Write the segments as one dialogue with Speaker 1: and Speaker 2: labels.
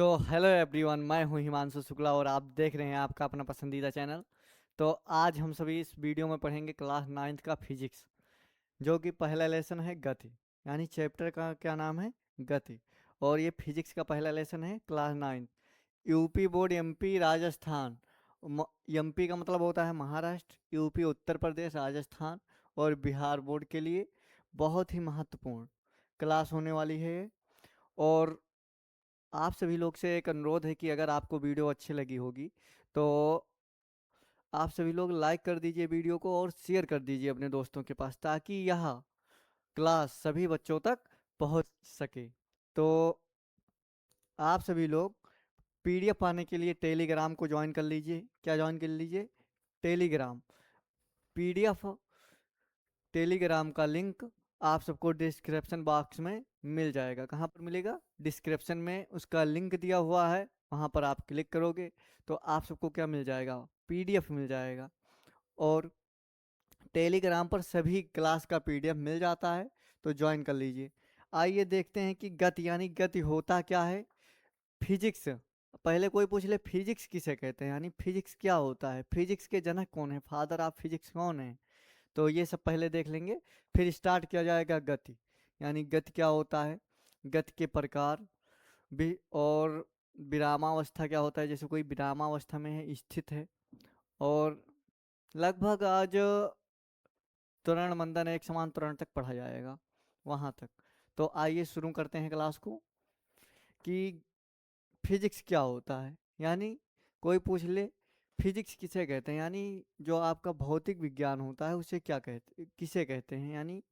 Speaker 1: Hello everyone, मैं हूं हिमांशु शुक्ला और आप देख रहे हैं आपका अपना पसंदीदा चैनल। तो आज हम सभी इस वीडियो में पढ़ेंगे क्लास 9th का फिजिक्स, जो कि पहला लेसन है गति। यानी चैप्टर का क्या नाम है? गति। और ये फिजिक्स का पहला लेसन है class 9। UP board, MP, Rajasthan. MP का मतलब होता है महाराष्ट्र, यूपी उत्तर प्रदेश, राजस्थान और बिहार बोर्ड के लिए बहुत ही महत्वपूर्ण क्लास होने वाली है ये। और आप सभी लोग से एक अनुरोध है कि अगर आपको वीडियो अच्छी लगी होगी तो आप सभी लोग लाइक कर दीजिए वीडियो को और शेयर कर दीजिए अपने दोस्तों के पास, ताकि यह क्लास सभी बच्चों तक पहुंच सके। तो आप सभी लोग पीडीएफ पाने के लिए टेलीग्राम को ज्वाइन कर लीजिए। क्या ज्वाइन कर लीजिए? टेलीग्राम। पीडीएफ टेलीग्राम का लिंक आप सबको डिस्क्रिप्शन बॉक्स में मिल जाएगा। कहाँ पर मिलेगा? डिस्क्रिप्शन में उसका लिंक दिया हुआ है, वहाँ पर आप क्लिक करोगे तो आप सबको क्या मिल जाएगा? पीडीएफ मिल जाएगा। और टेलीग्राम पर सभी क्लास का पीडीएफ मिल जाता है, तो ज्वाइन कर लीजिए। आइए देखते हैं कि गति यानी गति होता क्या है। फिजिक्स, पहले कोई पूछ ले फिजिक्स किसे कहते हैं, यानी फिजिक्स क्या होता है, फिजिक्स के जनक कौन है, फादर ऑफ फिजिक्स कौन है, तो ये सब पहले देख लेंगे। फिर स्टार्ट किया जाएगा गति। यानी गति क्या होता है, गति के प्रकार भी, और विरामावस्था क्या होता है, जैसे कोई विरामावस्था में है, स्थित है। और लगभग आज त्वरण मंदन एक समान त्वरण तक पढ़ा जाएगा, वहां तक। तो आइए शुरू करते हैं क्लास को कि फिजिक्स क्या होता है। यानी कोई पूछ ले फिजिक्स किसे कहते हैं, यानी जो आपका भौतिक विज्ञान होता है उसे क्या कहते, किसे कहते हैं। यानी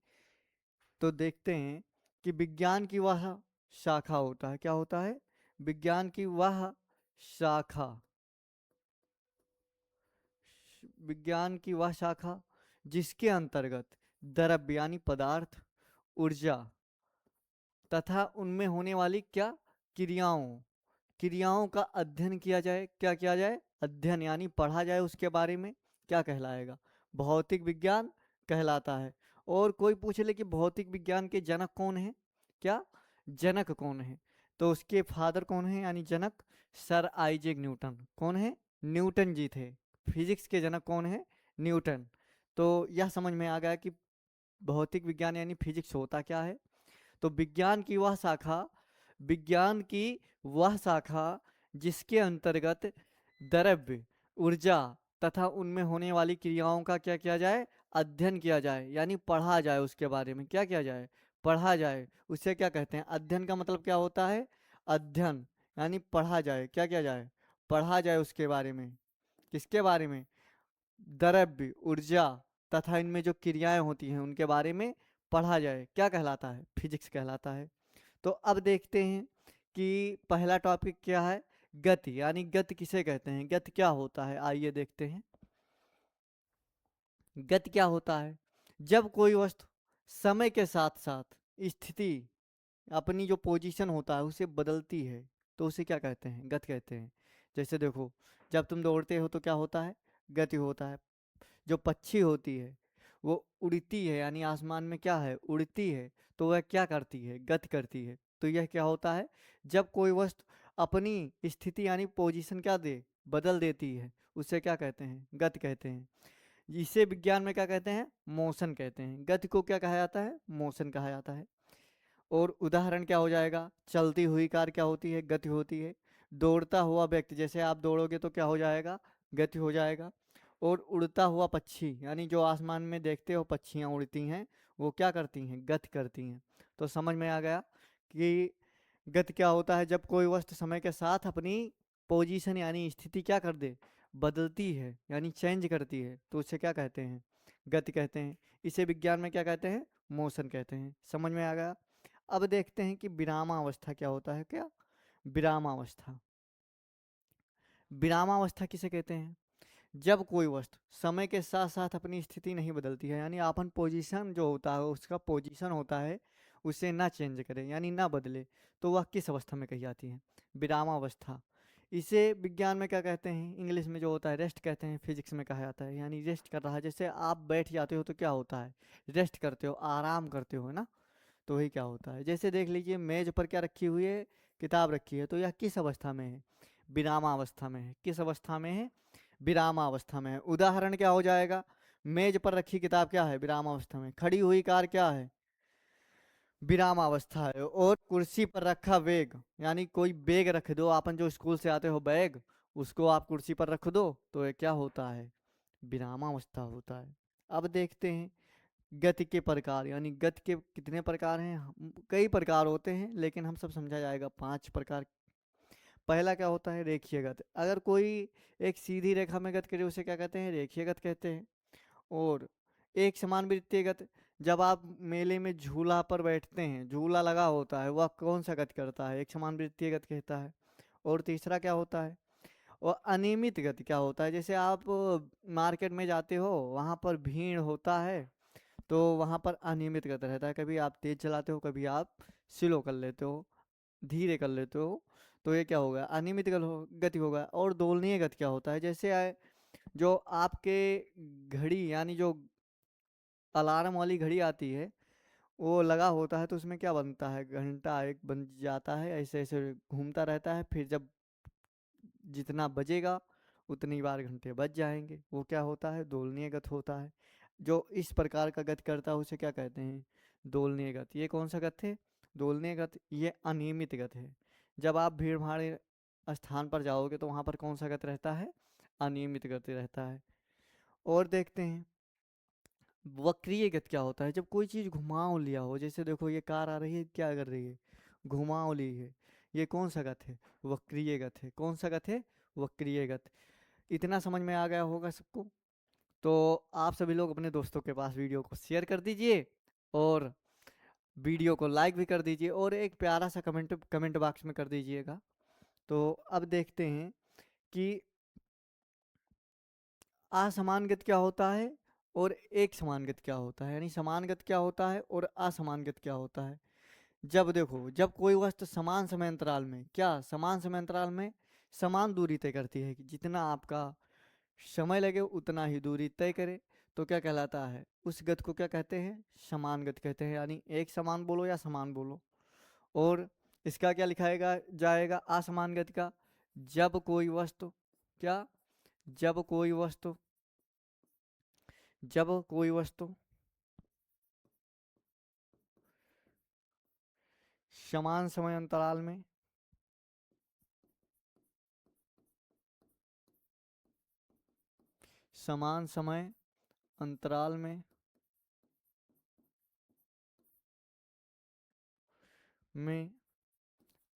Speaker 1: तो देखते हैं कि विज्ञान की वह शाखा होता है, क्या होता है? विज्ञान की वह शाखा, विज्ञान की वह शाखा जिसके अंतर्गत द्रव्य यानी पदार्थ, ऊर्जा तथा उनमें होने वाली क्या क्रियाओं, क्रियाओं का अध्ययन किया जाए। क्या किया जाए? अध्ययन, यानी पढ़ा जाए उसके बारे में। क्या कहलाएगा? भौतिक विज्ञान कहलाता है। और कोई पूछ ले कि भौतिक विज्ञान के जनक कौन है, क्या जनक कौन है, तो उसके फादर कौन है यानी जनक? Sir Isaac Newton. कौन है? न्यूटन जी थे। फिजिक्स के जनक कौन है? न्यूटन। तो यह समझ में आ गया कि भौतिक विज्ञान यानी फिजिक्स होता क्या है। तो विज्ञान की वह शाखा जिसके अंतर्गत द्रव्य, ऊर्जा तथा उनमें होने वाली क्रियाओं का क्या किया जाए? अध्ययन किया जाए, यानी पढ़ा जाए उसके बारे में। क्या किया जाए? पढ़ा जाए। उसे क्या कहते हैं? अध्ययन का मतलब क्या होता है? अध्ययन, यानी पढ़ा जाए। क्या किया जाए? पढ़ा जाए उसके बारे में। किसके बारे में? द्रव्य, ऊर्जा तथा इनमें जो क्रियाएं होती हैं उनके बारे में पढ़ा जाए। क्या कहलाता है? फिजिक्स कहलाता है। तो अब देखते हैं कि पहला टॉपिक क्या है, गति। यानी गति किसे कहते हैं, गति क्या होता है, आइए देखते हैं। गति क्या होता है? जब कोई वस्तु समय के साथ साथ स्थिति, अपनी जो पोजीशन होता है उसे बदलती है, तो उसे क्या कहते हैं? गति कहते हैं। जैसे देखो, जब तुम दौड़ते हो तो क्या होता है? गति होता है। जो पक्षी होती है वो उड़ती है, यानी आसमान में क्या है? उड़ती है। तो वह क्या करती है? गति करती है। तो यह क्या होता है? जब कोई वस्तु अपनी स्थिति यानी पोजीशन क्या दे, बदल देती है, उसे क्या कहते हैं? गति कहते हैं। इसे विज्ञान में क्या कहते हैं? मोशन कहते हैं। गति को क्या कहा जाता है? मोशन कहा जाता है। और उदाहरण क्या हो जाएगा? चलती हुई कार क्या होती है? गति होती है। दौड़ता हुआ व्यक्ति, जैसे आप दौड़ोगे तो क्या हो जाएगा? गति हो जाएगा। और उड़ता हुआ पक्षी, यानी जो आसमान में देखते हो पक्षियाँ उड़ती हैं, वो क्या करती हैं? गति करती हैं। तो समझ में आ गया कि गति क्या होता है। जब कोई वस्तु समय के साथ अपनी पोजीशन यानी स्थिति क्या कर दे, बदलती है, यानी चेंज करती है, तो उसे क्या कहते हैं? गति कहते हैं। इसे विज्ञान में क्या कहते हैं? मोशन कहते हैं। समझ में आ गया। अब देखते हैं कि विरामावस्था क्या होता है। क्या विरामावस्था? विरामावस्था किसे कहते हैं? जब कोई वस्तु समय के साथ साथ अपनी स्थिति नहीं बदलती है, यानी अपन पोजीशन जो होता है, उसका पोजीशन होता है, उसे ना चेंज करे यानी ना बदले, तो वह किस अवस्था में कही जाती है? विरामावस्था। इसे विज्ञान में क्या कहते हैं? इंग्लिश में जो होता है रेस्ट कहते हैं, फिजिक्स में कहा जाता है, यानी रेस्ट कर रहा है। जैसे आप बैठ जाते हो तो क्या होता है? रेस्ट करते हो, आराम करते हो, है ना। तो वही क्या होता है, जैसे देख लीजिए मेज पर क्या रखी हुई है? किताब रखी है, तो यह किस अवस्था में है? विरामावस्था में है। किस अवस्था में है? विरामावस्था में है। उदाहरण क्या हो जाएगा? मेज पर रखी किताब क्या है? विरामावस्था में। खड़ी हुई कार क्या है? विरामावस्था है। और कुर्सी पर रखा बैग, यानी कोई बैग रख दो, अपन जो स्कूल से आते हो बैग, उसको आप कुर्सी पर रख दो, तो ये क्या होता है? विरामावस्था होता है। अब देखते हैं गति के प्रकार, यानी गति के कितने प्रकार हैं? कई प्रकार होते हैं, लेकिन हम सब समझा जाएगा 5 प्रकार। पहला क्या होता है? रेखीय गति। अगर कोई एक सीधी रेखा में गति करे उसे क्या कहते हैं? रेखीय गति कहते हैं। और एक समान वृत्तीय गति, जब आप मेले में झूला पर बैठते हैं, झूला लगा होता है, वह कौन सा गति करता है? एक समान वृत्तीय गति कहता है। और तीसरा क्या होता है? और अनियमित गति क्या होता है? जैसे आप मार्केट में जाते हो, वहां पर भीड़ होता है, तो वहां पर अनियमित गति रहता है। कभी आप तेज चलाते हो, कभी आप स्लो कर लेते हो, धीरे कर लेते हो, तो ये क्या होगा? अनियमित गति होगा। और दोलनीय गति क्या होता है? जैसे जो आपके घड़ी, यानी जो अलार्म वाली घड़ी आती है, वो लगा होता है, तो उसमें क्या बनता है? घंटा एक बन जाता है, ऐसे ऐसे घूमता रहता है, फिर जब जितना बजेगा उतनी बार घंटे बज जाएंगे। वो क्या होता है? दोलनीय गत होता है। जो इस प्रकार का गत करता है उसे क्या कहते हैं? दोलनीय गत। ये कौन सा गत है? दोलनीय गत। ये अनियमित गत है। जब आप भीड़ भाड़ स्थान पर जाओगे तो वहां पर कौन सा गत रहता है? अनियमित गति रहता है। और देखते हैं वक्रीय गति क्या होता है? जब कोई चीज घुमाव लिया हो, जैसे देखो ये कार आ रही है, क्या कर रही है? घुमाव ली है। ये कौन सा गत है? वक्रीय गत है। कौन सा गत है? वक्रीय गत। इतना समझ में आ गया होगा सबको। तो आप सभी लोग अपने दोस्तों के पास वीडियो को शेयर कर दीजिए, और वीडियो को लाइक भी कर दीजिए, और एक प्यारा सा कमेंट कमेंट बॉक्स में कर दीजिएगा। तो अब देखते हैं कि असमान गति क्या होता है और एक समान गति क्या होता है, यानी समान गति क्या होता है और असमान गति क्या होता है। जब देखो, जब कोई वस्तु समान समय अंतराल में, क्या समान समय अंतराल में समान दूरी तय करती है, कि जितना आपका समय लगे उतना ही दूरी तय करे, तो क्या कहलाता है? उस गति को क्या कहते हैं? समान गति कहते हैं। यानी एक समान बोलो या समान बोलो। और इसका क्या लिखाएगा जाएगा असमान गति का? जब कोई वस्तु, क्या? जब कोई वस्तु, जब कोई वस्तु समान समय अंतराल में समान समय अंतराल में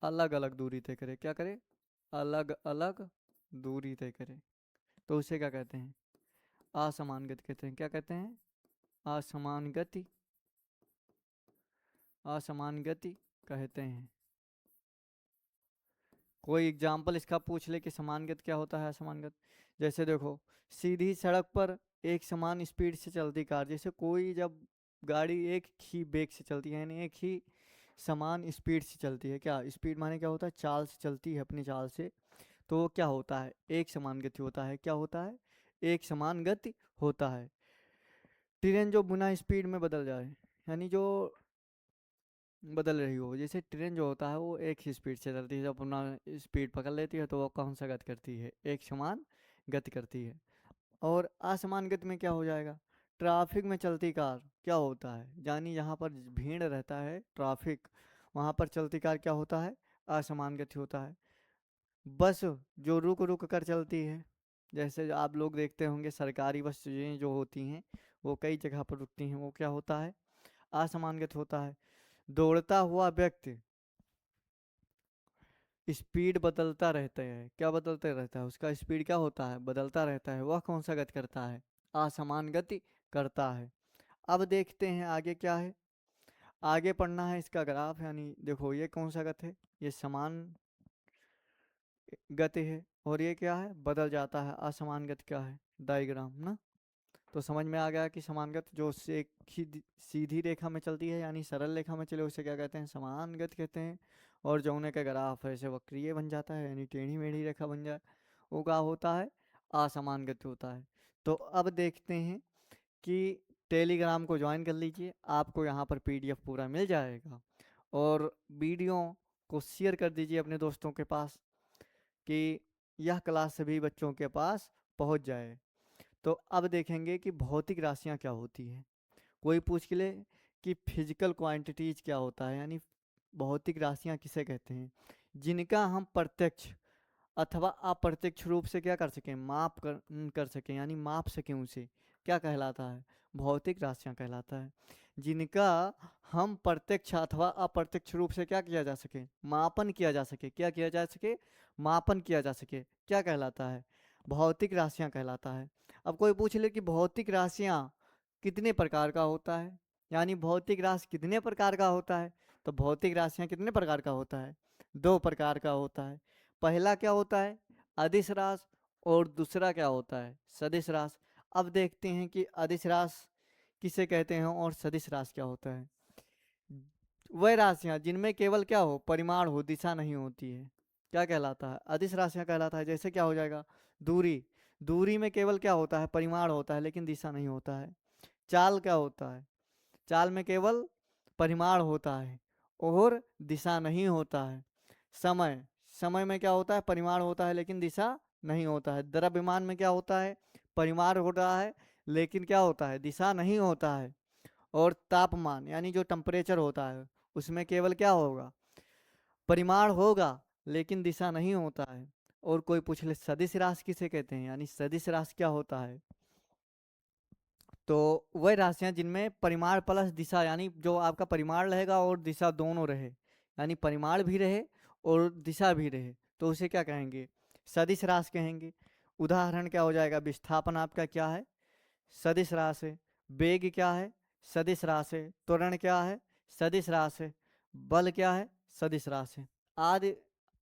Speaker 1: अलग अलग दूरी तय करे। क्या करे? अलग अलग दूरी तय करे, तो उसे क्या कहते हैं? असमान गति कहते हैं। क्या कहते हैं? असमान गति। असमान गति कहते हैं। कोई एग्जाम्पल इसका पूछ ले कि समान गति क्या होता है, असमान गति। जैसे देखो, सीधी सड़क पर एक समान स्पीड से चलती कार, जैसे कोई जब गाड़ी एक ही वेग से चलती है, यानी एक ही समान स्पीड से चलती है, क्या स्पीड माने क्या होता है? चाल से चलती है, अपनी चाल से, तो वो क्या होता है? एक समान गति होता है। क्या होता है? एक समान गति होता है। ट्रेन जो बिना स्पीड में बदल जाए, यानी जो बदल रही हो, जैसे ट्रेन जो होता है वो एक ही स्पीड से चलती है, जब अपना स्पीड पकड़ लेती है तो वो कौन सा गति करती है? एक समान गति करती है। और असमान गति में क्या हो जाएगा? ट्रैफिक में चलती कार क्या होता है? यानी जहाँ पर भीड़ रहता है, ट्रैफिक, वहाँ पर चलती कार क्या होता है? असमान गति होता है। बस जो रुक रुक कर चलती है, जैसे आप लोग देखते होंगे सरकारी बसें जो होती हैं, वो कई जगह पर रुकती हैं, वो क्या होता है? असमान गति होता है। दौड़ता हुआ व्यक्ति स्पीड बदलता रहता है। क्या बदलते रहता है? उसका स्पीड क्या होता है? बदलता रहता है। वह कौन सा गति करता है? असमान गति करता है। अब देखते हैं आगे क्या है। आगे पढ़ना है इसका ग्राफ, यानी देखो ये कौन सा गति है? ये समान गति है। और ये क्या है? बदल जाता है। असमान गति क्या है? डायग्राम ना। तो समझ में आ गया कि समान गति जो से एक ही सीधी रेखा में चलती है, यानी सरल रेखा में चले, उसे क्या कहते हैं? समान गति कहते हैं। और जो उन्हें का ग्राफ ऐसे वक्रीय बन जाता है, यानी टेढ़ी मेढ़ी रेखा बन जाए, वो क्या होता है? असमान गति होता है। तो अब देखते हैं कि टेलीग्राम को ज्वाइन कर लीजिए, आपको यहाँ पर पीडीएफ पूरा मिल जाएगा। और वीडियो इसको शेयर कर दीजिए अपने दोस्तों के पास कि यह क्लास सभी बच्चों के पास पहुंच जाए। तो अब देखेंगे कि भौतिक राशियां क्या होती हैं। कोई पूछ के ले कि फिजिकल क्वांटिटीज क्या होता है, यानी भौतिक राशियां किसे कहते हैं, जिनका हम प्रत्यक्ष अथवा अप्रत्यक्ष रूप से क्या कर सकें, कर सकें, यानी माप सकें, उसे क्या कहलाता है, भौतिक राशियां कहलाता है। जिनका हम प्रत्यक्ष अथवा अप्रत्यक्ष रूप से क्या किया जा सके, मापन किया जा सके, क्या किया जा सके, मापन किया जा सके, क्या कहलाता है, भौतिक राशियां कहलाता है। अब कोई पूछ ले कि भौतिक राशियां कितने प्रकार का होता है, यानी भौतिक राशि कितने प्रकार का होता है, तो भौतिक राशियां कितने प्रकार का होता है, दो प्रकार का होता है। पहला क्या होता है, अदिश राशि, और दूसरा क्या होता है, सदिश राशि। अब देखते हैं कि अदिश राशि किसे कहते हैं और सदिश राशि क्या होता है। वह राशियां जिनमें केवल क्या हो, परिमाण हो, दिशा नहीं होती है, क्या कहलाता है, अदिश राशियां कहलाता है। जैसे क्या हो जाएगा, दूरी, दूरी में केवल क्या होता है, परिमाण होता है लेकिन दिशा नहीं होता है। चाल क्या होता है, चाल में केवल परिमाण होता है और दिशा नहीं होता है। समय, समय में क्या होता है, परिमाण होता है लेकिन दिशा नहीं होता है। द्रव्यमान में क्या होता है, परिमाण होता है लेकिन क्या होता है, दिशा नहीं होता है। और तापमान यानी जो टेम्परेचर होता है, उसमें केवल क्या होगा, परिमाण होगा लेकिन दिशा नहीं होता है। और कोई पूछ ले सदिश राशि किसे कहते हैं, यानी सदिश राशि क्या होता है, तो वह राशियां जिनमें परिमाण प्लस दिशा, यानी जो आपका परिमाण रहेगा और दिशा दोनों रहे, यानी परिमाण भी रहे और दिशा भी रहे, तो उसे क्या कहेंगे, सदिश राशि कहेंगे। उदाहरण क्या हो जाएगा, विस्थापन आपका क्या है, सदिश राशि है। वेग क्या है, सदिश राशि है। त्वरण क्या है, सदिश राशि है। बल क्या है, सदिश राशि है। आदि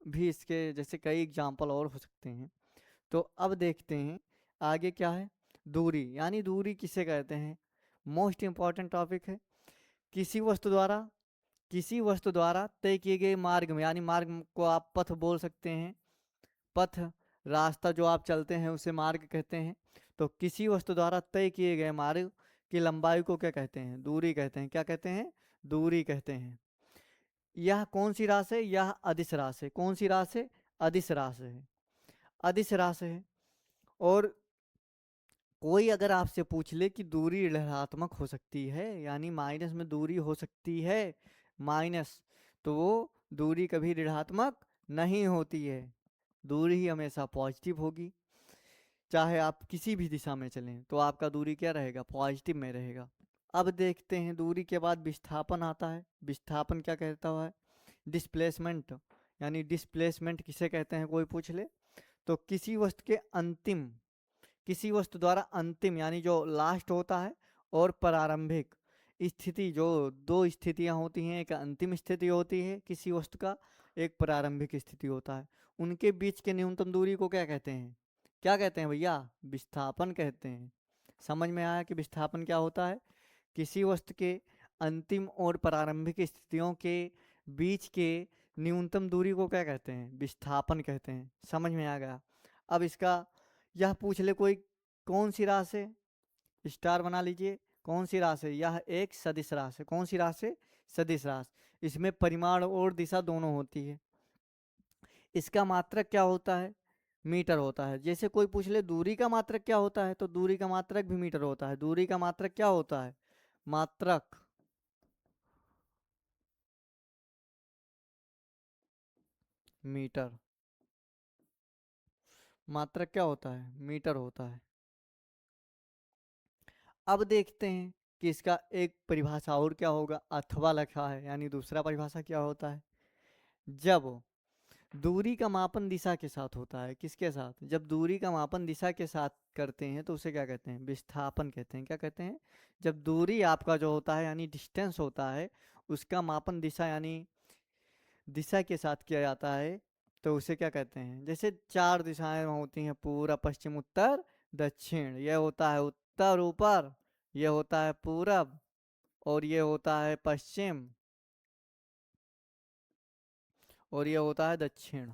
Speaker 1: भी इसके जैसे कई एग्जाम्पल और हो सकते हैं। तो अब देखते हैं आगे क्या है, दूरी, यानी दूरी किसे कहते हैं, मोस्ट इंपॉर्टेंट टॉपिक है। किसी वस्तु द्वारा, किसी वस्तु द्वारा तय किए गए मार्ग में, यानी मार्ग को आप पथ बोल सकते हैं, पथ, रास्ता जो आप चलते हैं उसे मार्ग कहते हैं। तो किसी वस्तु द्वारा तय किए गए मार्ग की लंबाई को क्या कहते हैं, दूरी कहते हैं। क्या कहते हैं, दूरी कहते हैं। यह कौन सी राशि है, यह अदिश राशि है। कौन सी राशि है, अदिश राशि है, अदिश राशि है। और कोई अगर आपसे पूछ ले कि दूरी ऋणात्मक हो सकती है, यानी माइनस में दूरी हो सकती है, माइनस, तो वो दूरी कभी ऋणात्मक नहीं होती है, दूरी ही हमेशा पॉजिटिव होगी। चाहे आप किसी भी दिशा में चलें तो आपका दूरी क्या रहेगा, पॉजिटिव में रहेगा। अब देखते हैं दूरी के बाद विस्थापन आता है। विस्थापन क्या कहता हुआ है, डिस्प्लेसमेंट, यानी डिस्प्लेसमेंट किसे कहते हैं, कोई पूछ ले तो किसी वस्तु के अंतिम, किसी वस्तु द्वारा अंतिम यानी जो लास्ट होता है, और प्रारंभिक स्थिति, जो दो स्थितियां होती हैं, एक अंतिम स्थिति होती है किसी वस्तु का, एक प्रारंभिक स्थिति होता है, उनके बीच के न्यूनतम दूरी को क्या कहते हैं, क्या कहते हैं भैया, विस्थापन कहते हैं। समझ में आया कि विस्थापन क्या होता है, किसी वस्तु के अंतिम और प्रारंभिक स्थितियों के बीच के न्यूनतम दूरी को क्या कहते हैं, विस्थापन कहते हैं। समझ में आ गया। अब इसका यह पूछ ले कोई, कौन सी राशि है, स्टार बना लीजिए, कौन सी राशि है, यह एक सदिश राशि है। कौन सी राशि है, सदिश राशि। इसमें परिमाण और दिशा दोनों होती है। इसका मात्रक क्या होता है, मीटर होता है। जैसे कोई पूछ ले दूरी का मात्रक क्या होता है, तो दूरी का मात्रक भी मीटर होता है। दूरी का मात्रक क्या होता है, मात्रक, मीटर, मात्रक क्या होता है, मीटर होता है। अब देखते हैं कि इसका एक परिभाषा और क्या होगा, अथवा लिखा है, यानी दूसरा परिभाषा क्या होता है, जब दूरी का मापन दिशा के साथ होता है, किसके साथ, जब दूरी का मापन दिशा के साथ करते हैं तो उसे क्या कहते हैं, विस्थापन कहते हैं। क्या कहते हैं, जब दूरी आपका जो होता है यानी डिस्टेंस होता है, उसका मापन दिशा यानी दिशा के साथ किया जाता है, तो उसे क्या कहते हैं। जैसे चार दिशाएं होती हैं, पूरा, पश्चिम, उत्तर, दक्षिण। यह होता है उत्तर ऊपर, यह होता है पूरब, और ये होता है पश्चिम, और ये होता है दक्षिण।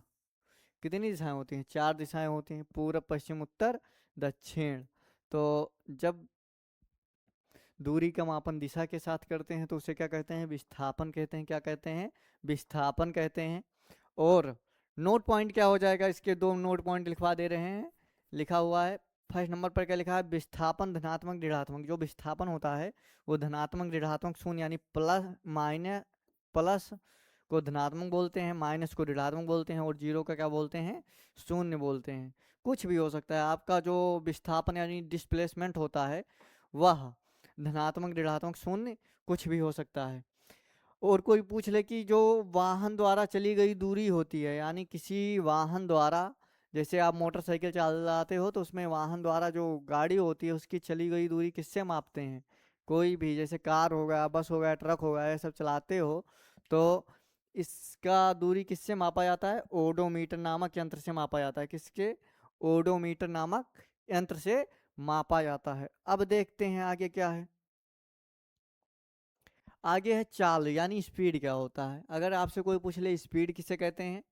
Speaker 1: कितनी दिशाएं होती हैं, चार दिशाएं होती हैं, पूरब, पश्चिम, उत्तर, दक्षिण। तो जब दूरी का मापन दिशा के साथ करते हैं तो उसे क्या कहते हैं, विस्थापन कहते हैं। क्या कहते हैं, विस्थापन कहते हैं। और नोट पॉइंट क्या हो जाएगा, इसके दो नोट पॉइंट लिखवा दे रहे हैं, लिखा हुआ है फर्स्ट नंबर पर क्या लिखा है, विस्थापन धनात्मक ऋणात्मक। जो विस्थापन होता है वो धनात्मक ऋणात्मक शून्य यानी प्लस माइनस, प्लस को धनात्मक बोलते हैं, माइनस को ऋणात्मक बोलते हैं, और जीरो का क्या बोलते हैं, शून्य बोलते हैं। कुछ भी हो सकता है आपका जो विस्थापन यानी डिस्प्लेसमेंट होता है वह धनात्मक ऋणात्मक शून्य कुछ भी हो सकता है। और कोई पूछ ले कि जो वाहन द्वारा चली गई दूरी होती है, यानी किसी वाहन द्वारा, जैसे आप मोटरसाइकिल चलाते हो तो उसमें वाहन द्वारा जो गाड़ी होती है उसकी चली गई दूरी किससे मापते हैं, कोई भी जैसे कार हो गया, बस हो गया, ट्रक हो गया, ये सब चलाते हो तो इसका दूरी किससे मापा जाता है, ओडोमीटर नामक यंत्र से मापा जाता है। किसके, ओडोमीटर नामक यंत्र से मापा जाता है। अब देखते हैं आगे क्या है। आगे है चाल यानी स्पीड क्या होता है। अगर आपसे कोई पूछ ले स्पीड किसे कहते हैं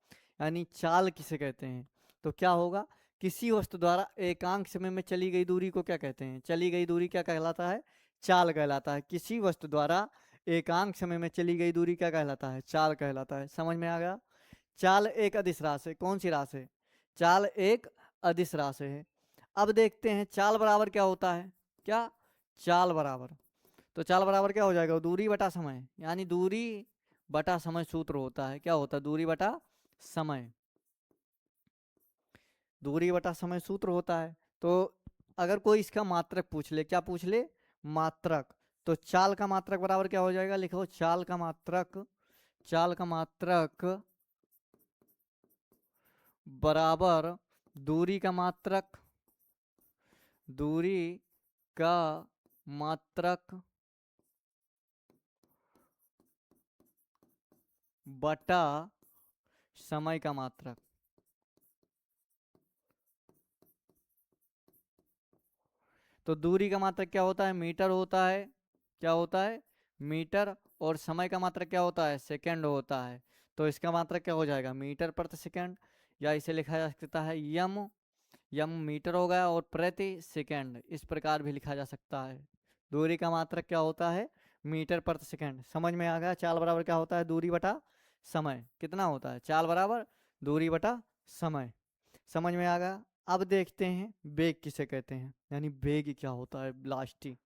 Speaker 1: यानी चाल किसे कहते हैं, तो क्या होगा, किसी वस्तु द्वारा एकांक समय में चली गई दूरी को क्या कहते हैं, चली गई दूरी क्या कहलाता है, चाल कहलाता है। किसी वस्तु द्वारा एकांक समय में चली गई दूरी क्या कहलाता है, चाल कहलाता है। समझ में आ गया। चाल एक अदिश राशि है। कौन सी राशि है, चाल एक अदिश राशि है। अब देखते हैं चाल बराबर क्या होता है, क्या, चाल बराबर, तो चाल बराबर क्या हो जाएगा, दूरी बटा समय, यानी दूरी बटा समय सूत्र होता है। क्या होता है, दूरी बटा समय, दूरी बटा समय सूत्र होता है। तो अगर कोई इसका मात्रक पूछ ले, क्या पूछ ले, मात्रक, तो चाल का मात्रक बराबर क्या हो जाएगा, लिखो चाल का मात्रक, चाल का मात्रक बराबर दूरी का मात्रक, दूरी का मात्रक बटा समय का मात्रक। तो दूरी का मात्रक क्या होता है, मीटर होता है। क्या होता है, मीटर। और समय का मात्रक क्या होता है, सेकंड होता है। तो इसका मात्रक क्या हो जाएगा, मीटर प्रति सेकंड, या इसे लिखा जा सकता है यम, यम मीटर हो गया, और प्रति सेकंड इस प्रकार भी लिखा जा सकता है। दूरी का मात्रक क्या होता है, मीटर प्रति सेकंड। समझ में आ गया। चाल बराबर क्या होता है, दूरी बटा समय। कितना होता है, चाल बराबर दूरी बटा समय। समझ में आ गया। अब देखते हैं वेग किसे कहते हैं, यानी वेग क्या होता है लास्ट ही।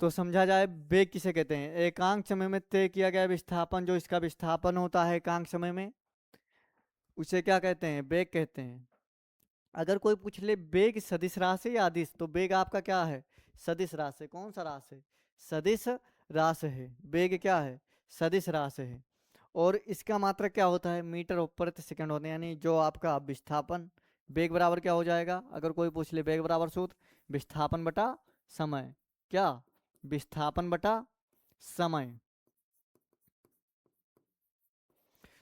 Speaker 1: तो समझा जाए वेग किसे कहते हैं, एकांक समय में तय किया गया विस्थापन, जो इसका विस्थापन होता है एकांक समय में, उसे क्या कहते हैं, वेग कहते हैं। अगर कोई पूछ ले वेग सदिश राशि या अदिश, तो वेग आपका क्या है, सदिश राशि। कौन सा राशि, सदिश राशि है। वेग क्या है, सदिश राशि है। और इसका मात्रक क्या होता है, मीटर और प्रति सेकंड होते हैं। यानी जो आपका विस्थापन, वेग बराबर क्या हो जाएगा, अगर कोई पूछ ले वेग बराबर सूत्र, विस्थापन बटा समय। क्या, विस्थापन बटा समय।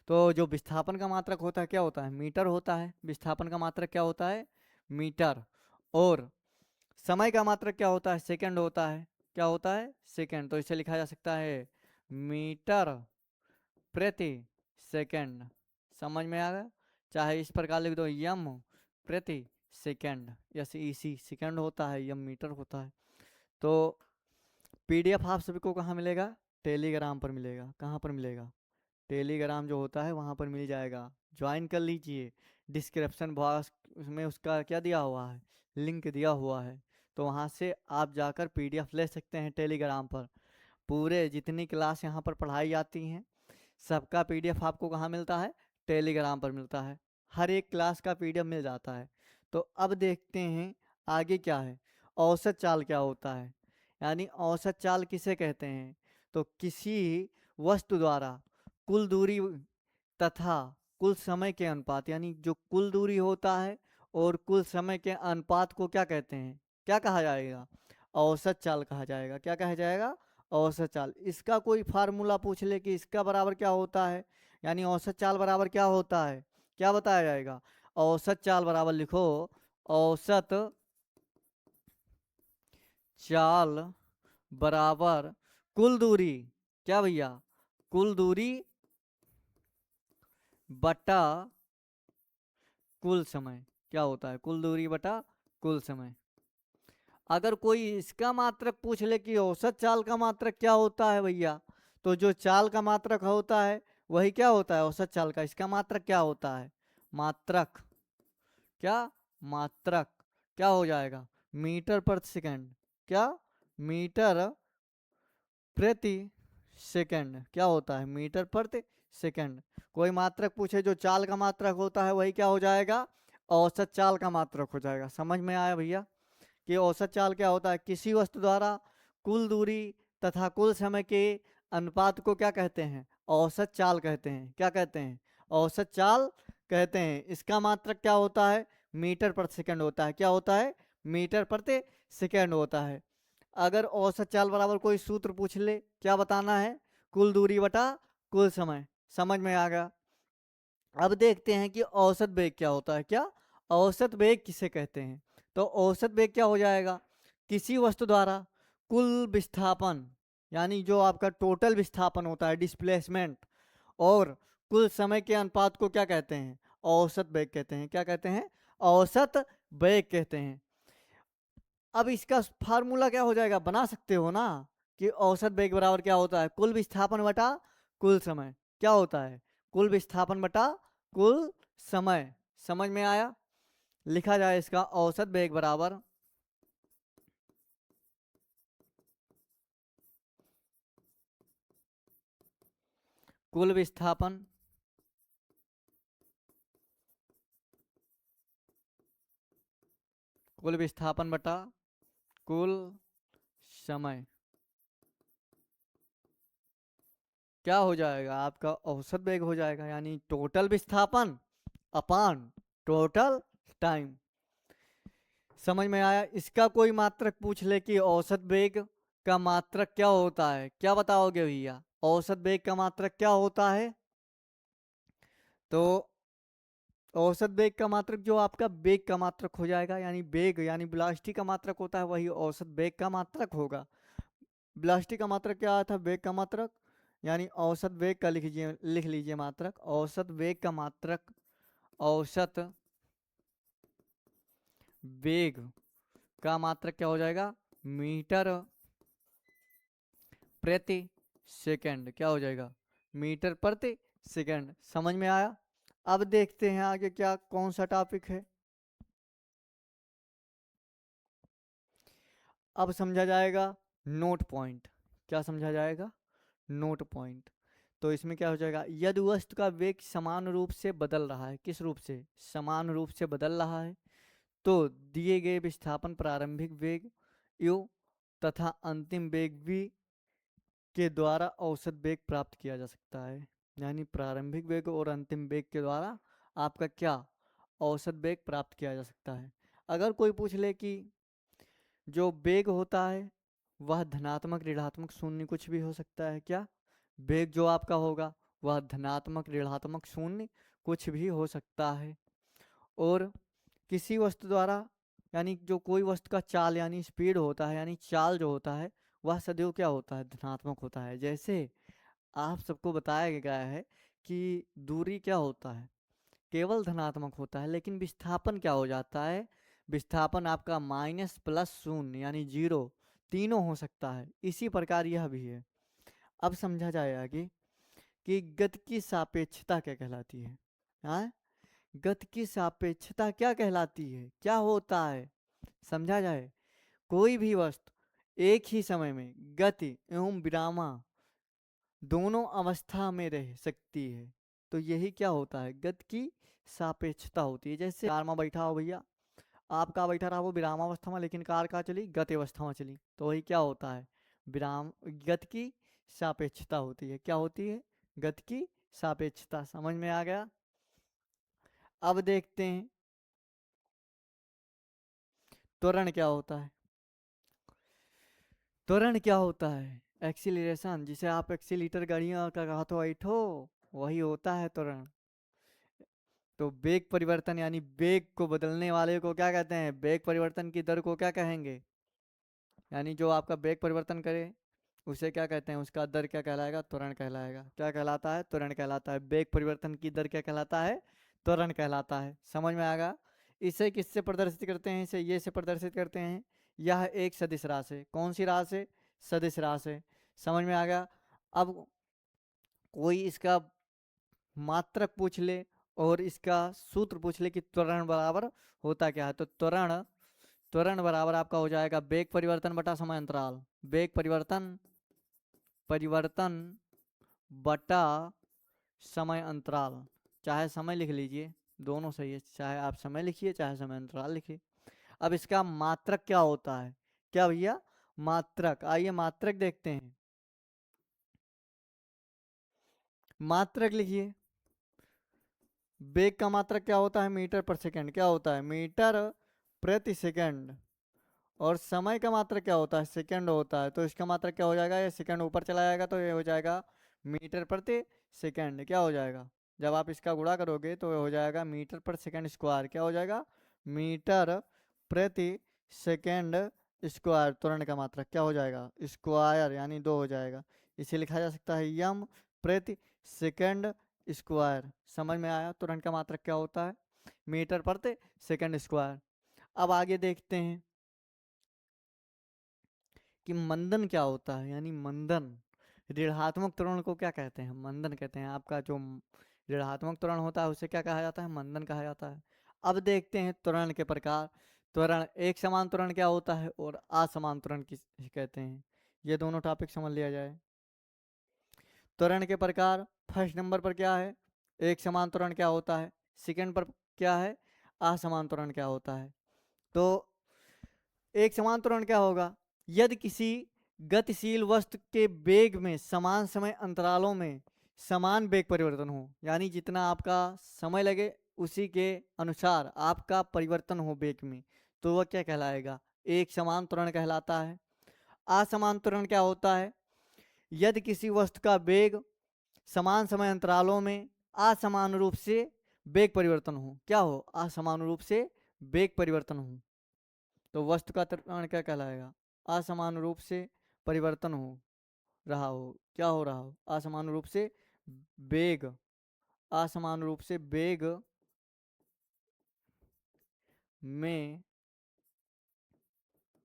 Speaker 1: तो जो विस्थापन का मात्रक होता है क्या होता है, मीटर होता है। विस्थापन का मात्रक क्या होता है, मीटर। और समय का मात्रक क्या होता है, सेकंड होता है। क्या होता है, सेकंड। तो इसे लिखा जा सकता है मीटर प्रति सेकंड। समझ में आ गया। चाहे इस प्रकार लिख दो, यम प्रति सेकंड, जैसे इसी सेकंड होता है, यम मीटर होता है। तो पीडीएफ आप सभी को कहाँ मिलेगा, टेलीग्राम पर मिलेगा। कहाँ पर मिलेगा, टेलीग्राम जो होता है वहाँ पर मिल जाएगा। ज्वाइन कर लीजिए। डिस्क्रिप्शन बॉक्स में उसका क्या दिया हुआ है, लिंक दिया हुआ है। तो वहाँ से आप जाकर पीडीएफ ले सकते हैं टेलीग्राम पर। पूरे जितनी क्लास यहाँ पर पढ़ाई जाती हैं सबका पीडीएफ आपको कहाँ मिलता है, टेलीग्राम पर मिलता है। हर एक क्लास का पीडीएफ मिल जाता है। तो अब देखते हैं आगे क्या है, औसत चाल क्या होता है, यानी औसत चाल किसे कहते हैं। तो किसी वस्तु द्वारा कुल दूरी तथा कुल समय के अनुपात, यानी जो कुल दूरी होता है और कुल समय के अनुपात को क्या कहते हैं, क्या कहा जाएगा, औसत चाल कहा जाएगा। क्या कहा जाएगा, औसत चाल। इसका कोई फार्मूला पूछ ले कि इसका बराबर क्या होता है, यानी औसत चाल बराबर क्या होता है, क्या बताया जाएगा। औसत चाल बराबर लिखो, औसत चाल बराबर कुल दूरी, क्या भैया, कुल दूरी बटा कुल समय। क्या होता है, कुल दूरी बटा कुल समय। अगर कोई इसका मात्रक पूछ ले कि औसत चाल का मात्रक क्या होता है भैया, तो जो चाल का मात्रक होता है वही क्या होता है, औसत चाल का। इसका मात्रक क्या होता है, मात्रक, क्या, मात्रक क्या हो जाएगा, मीटर प्रति सेकंड, क्या, मीटर प्रति सेकंड क्या होता है, मीटर प्रति सेकंड। कोई मात्रक पूछे जो चाल का मात्रक होता है वही क्या हो जाएगा, औसत चाल का मात्रक हो जाएगा। समझ में आया भैया कि औसत चाल क्या होता है, किसी वस्तु द्वारा कुल दूरी तथा कुल समय के अनुपात को क्या कहते हैं, औसत चाल कहते हैं। क्या कहते हैं, औसत चाल कहते हैं। इसका मात्रक क्या होता है, मीटर प्रति सेकंड होता है। क्या होता है, मीटर प्रति सेकंड होता है। अगर औसत चाल बराबर कोई सूत्र पूछ ले, क्या बताना है, कुल दूरी बटा कुल समय। समझ में आ गया। अब देखते हैं कि औसत वेग क्या होता है। क्या, औसत वेग किसे कहते हैं। तो औसत वेग क्या हो जाएगा, किसी वस्तु द्वारा कुल विस्थापन, यानी जो आपका टोटल विस्थापन होता है, डिस्प्लेसमेंट, और कुल समय के अनुपात को क्या कहते हैं, औसत वेग कहते हैं। क्या कहते हैं, औसत वेग कहते हैं। अब इसका फार्मूला क्या हो जाएगा, बना सकते हो ना, कि औसत वेग बराबर क्या होता है, कुल विस्थापन बटा कुल समय। क्या होता है, कुल विस्थापन बटा कुल समय। समझ में आया। लिखा जाए इसका औसत वेग बराबर कुल विस्थापन कुल विस्थापन बटा कुल समय। क्या हो जाएगा, आपका औसत वेग हो जाएगा, यानी टोटल विस्थापन अपान टोटल टाइम। समझ में आया। इसका कोई मात्रक पूछ ले कि औसत वेग का मात्रक क्या होता है, क्या बताओगे भैया, औसत वेग का मात्रक क्या होता है। तो औसत वेग का मात्रक जो आपका वेग का मात्रक हो जाएगा, यानी वेग यानी वेलोसिटी का मात्रक होता है, वही औसत वेग का मात्रक होगा। वेलोसिटी का मात्रक क्या आया था, वेग का मात्रक, यानी औसत वेग का लिख लीजिए मात्रक, औसत वेग का मात्रक, औसत वेग का मात्रक क्या हो जाएगा, मीटर प्रति सेकंड। क्या हो जाएगा, मीटर प्रति सेकंड। समझ में आया। अब देखते हैं आगे क्या कौन सा टॉपिक है। अब समझा जाएगा नोट पॉइंट। क्या समझा जाएगा, नोट पॉइंट। तो इसमें क्या हो जाएगा, यदि वस्तु का वेग समान रूप से बदल रहा है, किस रूप से, समान रूप से बदल रहा है, तो दिए गए विस्थापन प्रारंभिक वेग यू तथा अंतिम वेग v के द्वारा औसत वेग प्राप्त किया जा सकता है। यानी प्रारंभिक वेग और अंतिम वेग के द्वारा आपका क्या, औसत वेग प्राप्त किया जा सकता है। अगर कोई पूछ ले कि जो वेग होता है वह धनात्मक ऋणात्मक शून्य कुछ भी हो सकता है, क्या, वेग जो आपका होगा वह धनात्मक ऋणात्मक शून्य कुछ भी हो सकता है। और किसी वस्तु द्वारा, यानी जो कोई वस्तु का चाल यानी स्पीड होता है, यानी चाल जो होता है वह सदैव क्या होता है, धनात्मक होता है। जैसे आप सबको बताया गया है कि दूरी क्या होता है, केवल धनात्मक होता है, लेकिन विस्थापन क्या हो जाता है, विस्थापन आपका माइनस प्लस शून्य यानी जीरो तीनों हो सकता है। इसी प्रकार यह भी है। अब समझा जाए आगे कि गति की सापेक्षता क्या कहलाती है। हाँ, गति की सापेक्षता क्या कहलाती है, क्या होता है, समझा जाए। कोई भी वस्तु एक ही समय में गति एवं विरामा दोनों अवस्था में रह सकती है, तो यही क्या होता है, गति की सापेक्षता होती है। जैसे कार में बैठा हो भैया, आप कहाँ बैठा रहा, वो विराम अवस्था में, लेकिन कार कहाँ चली, गति अवस्था में चली, तो वही क्या होता है, विराम, गति की सापेक्षता होती है। क्या होती है, गति की सापेक्षता। समझ में आ गया। अब देखते हैं त्वरण क्या होता है। त्वरण क्या होता है, एक्सीलरेशन, जिसे आप एक्सीलीटर गाड़ियां का कहा तो ऐठो, वही होता है त्वरण। तो वेग परिवर्तन यानी वेग को बदलने वाले को क्या कहते हैं, वेग परिवर्तन की दर को क्या कहेंगे, यानी जो आपका वेग परिवर्तन करे उसे क्या कहते हैं, उसका दर क्या कहलाएगा, त्वरण कहलाएगा। क्या कहलाता है, त्वरण कहलाता है। वेग परिवर्तन की दर क्या कहलाता है, त्वरण कहलाता है। समझ में आएगा। इसे किससे प्रदर्शित करते हैं, इसे ये से प्रदर्शित करते हैं, यह एक सदिश राशि है। कौन सी राशि है? सदिश राशि है। समझ में आ गया। अब कोई इसका मात्रक पूछ ले और इसका सूत्र पूछ ले कि त्वरण बराबर होता क्या है, तो त्वरण त्वरण बराबर आपका हो जाएगा वेग परिवर्तन बटा समय अंतराल। वेग परिवर्तन परिवर्तन बटा समय अंतराल। चाहे समय लिख लीजिए, दोनों सही है, चाहे आप समय लिखिए चाहे समय अंतराल लिखिए। अब इसका मात्रक क्या होता है? क्या भैया? मात्रक। आइए मात्रक देखते हैं। मात्रक लिखिए। वेग का मात्रक क्या होता है? मीटर पर सेकंड। क्या होता है? मीटर प्रति सेकंड। और समय का मात्रक क्या होता है? सेकंड होता है। तो इसका मात्रक क्या हो जाएगा? ये सेकंड ऊपर चला जाएगा तो ये हो जाएगा मीटर प्रति सेकंड। क्या हो जाएगा? जब आप इसका गुणा करोगे तो ये हो जाएगा मीटर पर सेकंड स्क्वायर। क्या हो जाएगा? मीटर प्रति सेकंड स्क्वायर। त्वरण का मात्रक क्या हो जाएगा? स्क्वायर, यानी 2 हो जाएगा। इसे लिखा जा सकता है यम प्रति सेकंड स्क्वायर। समझ में आया त्वरण का मात्रक क्या होता है? मीटर प्रति सेकंड स्क्वायर। अब आगे देखते हैं कि मंदन क्या होता है, यानी मंदन। ऋणात्मक त्वरण को क्या कहते हैं? मंदन कहते हैं। आपका जो ऋणात्मक त्वरण होता है उसे क्या कहा जाता है? मंदन कहा जाता है। अब देखते हैं त्वरण के प्रकार। त्वरण, एक समान त्वरण क्या होता है और असमान त्वरण किसे कहते हैं, ये दोनों टॉपिक समझ लिया जाए। त्वरण के प्रकार, फर्स्ट नंबर पर क्या है? एक समान त्वरण क्या होता है? सेकंड पर क्या है? असमान त्वरण क्या होता है? तो एक समान त्वरण क्या होगा? यदि किसी गतिशील वस्तु के वेग में समान समय अंतरालों में समान वेग परिवर्तन हो, यानी जितना आपका समय लगे उसी के अनुसार आपका परिवर्तन हो वेग में, तो वह क्या कहलाएगा? एक समान त्वरण कहलाता है। असमान त्वरण क्या होता है? यदि किसी वस्तु का वेग समान समय अंतरालों में असमान रूप से वेग परिवर्तन हो। क्या हो? असमान रूप से वेग परिवर्तन हो, तो वस्तु का त्वरण क्या कहलाएगा? असमान रूप से परिवर्तन हो रहा हो। क्या हो रहा हो? असमान रूप से वेग, असमान रूप से वेग में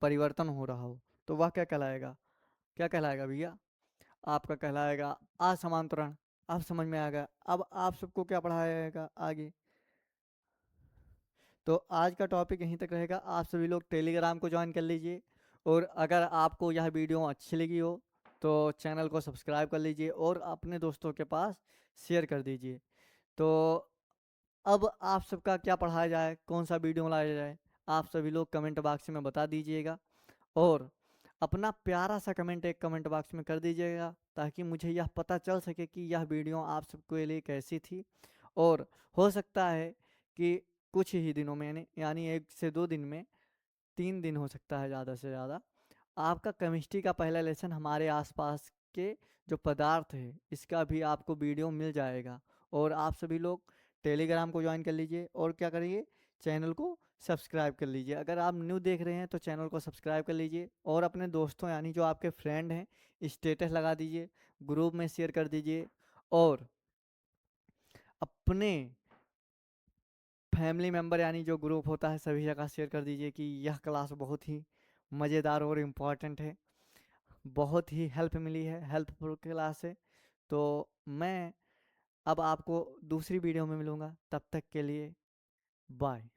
Speaker 1: परिवर्तन हो रहा हो, तो वह क्या कहलाएगा? क्या कहलाएगा भैया? आपका कहलाएगा असमान त्वरण। अब समझ में आ गया। अब आप सबको क्या पढ़ाया जाएगा आगे? तो आज का टॉपिक यहीं तक रहेगा। आप सभी लोग टेलीग्राम को ज्वाइन कर लीजिए, और अगर आपको यह वीडियो अच्छी लगी हो तो चैनल को सब्सक्राइब कर लीजिए और अपने दोस्तों के पास शेयर कर दीजिए। तो अब आप सबका क्या पढ़ाया जाए, कौन सा वीडियो लाया जाए, आप सभी लोग कमेंट बॉक्स में बता दीजिएगा। और अपना प्यारा सा कमेंट एक कमेंट बॉक्स में कर दीजिएगा, ताकि मुझे यह पता चल सके कि यह वीडियो आप सबके लिए कैसी थी। और हो सकता है कि कुछ ही दिनों में, यानी 1 से 2 दिन में, 3 दिन हो सकता है ज़्यादा से ज़्यादा, आपका केमिस्ट्री का पहला लेसन हमारे आसपास के जो पदार्थ है इसका भी आपको वीडियो मिल जाएगा। और आप सभी लोग टेलीग्राम को ज्वाइन कर लीजिए और क्या करिए, चैनल को सब्सक्राइब कर लीजिए। अगर आप न्यू देख रहे हैं तो चैनल को सब्सक्राइब कर लीजिए और अपने दोस्तों, यानी जो आपके फ्रेंड हैं, स्टेटस लगा दीजिए, ग्रुप में शेयर कर दीजिए, और अपने फैमिली मेंबर, यानी जो ग्रुप होता है, सभी जगह शेयर कर दीजिए कि यह क्लास बहुत ही मज़ेदार और इम्पॉर्टेंट है, बहुत ही हेल्प मिली है, हेल्पफुल क्लास है। तो मैं अब आपको दूसरी वीडियो में मिलूँगा, तब तक के लिए बाय।